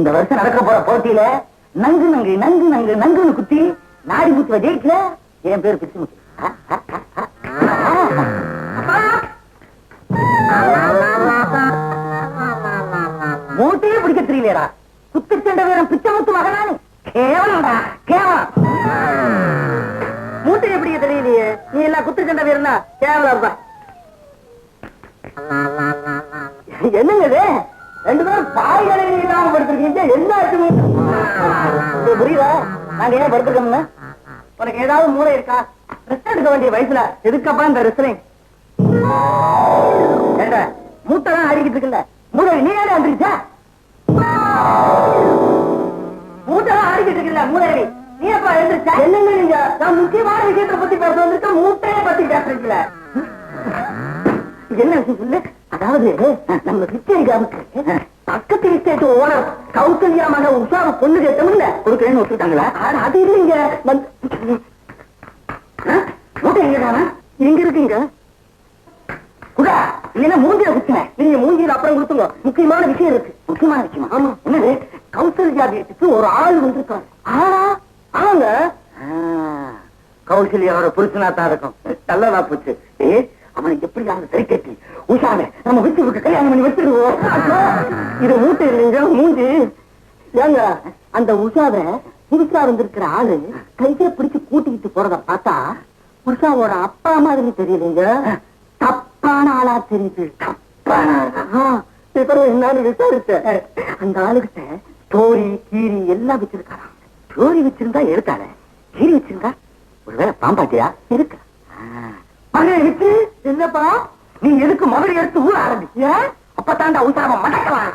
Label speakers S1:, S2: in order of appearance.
S1: இந்த வருஷம் நடக்க போற போட்டியில நங்கு நங்கு நங்கு நங்கு நங்குன்னு குத்தி நாடி முத்துவ ஜெயிக்கல என் பேர் பிச்சு முத்து. மூட்டையே பிடிக்க தெரியலையடா. குத்துச்சண்டை வீரன் பிச்சை முத்து மகனானு கேவலம்டா கேவலம். மூட்டையை பிடிக்க தெரியலையே, நீ எல்லாம் குத்துச்சண்டை வீரனா கேவலம். என்னங்க இது? ரெண்டு பேரும் பாய்களை இல்லாம படுத்திருக்கீங்க. என்ன புரியுதா? நாங்க ஏன் படுத்திருக்கோம்னு? உனக்கு ஏதாவது மூளை இருக்கா? ரெஸ்ட் எடுக்க வேண்டிய வயசுல எதுக்கப்பா இந்த ரெஸ்லிங்? மூட்டை தான் அடிக்கிட்டு இருக்குல்ல, மூளை நீ ஏன் வந்துருச்சா? மூட்டை தான் அடிக்கிட்டு இருக்குல்ல, மூளை நீ எப்ப எழுந்திருச்சா? என்னங்க நீங்க? நான் முக்கியமான விஷயத்தை பத்தி பேச வந்திருக்க, மூட்டையை பத்தி பேசுறீங்கள. என்ன விஷயம் சொல்லு. அதாவது நம்ம விஜயகாவுக்கு பக்கத்து விசேஷ ஓனர் கௌசல்யா மக உஷாவை பொண்ணு கேட்டோம்ல, கொடுக்கறேன்னு ஒத்துட்டாங்களா? அது இல்லைங்க. மூட்டை எங்கதானா? எங்க இருக்குங்க? குடா இல்லைன்னா மூஞ்சில குத்துங்க. நீங்க மூஞ்சியில அப்புறம் கொடுத்துங்க. முக்கியமான விஷயம் இருக்கு. முக்கியமான விஷயமா? ஆமா. என்னது? கௌசல்யா வீட்டுக்கு ஒரு ஆள் வந்திருக்காங்க. ஆளா? ஆங்க. கௌசல்யாவோட புருஷனா தான் இருக்கும். நல்லதா போச்சு. அவனை எப்படியாவது சரி கட்டி உஷாவை நம்ம விட்டு கல்யாணம் பண்ணி வச்சிருவோம். இது மூட்டை இல்லைங்க, மூஞ்சி. ஏங்க அந்த உஷாவை புதுசா வந்திருக்கிற ஆளு கையை பிடிச்சு கூட்டிக்கிட்டு போறத பார்த்தா உஷாவோட அப்பா மாதிரி தெரியலீங்க, தப்பான ஆளா தெரியுது. என்னன்னு விசாரிச்ச அந்த ஆளுகிட்ட தோரி கீரி எல்லாம் வச்சிருக்காராம். தோரி வச்சிருந்தா எடுத்தால, கீரி வச்சிருந்தா ஒருவேளை பாம்பாட்டியா இருக்க. என்னப்பா நீ எதுக்கு முதல் எடுத்து ஊற ஆரம்பிச்சிய? அப்பதாண்டா உசாம மடக்கலாம்.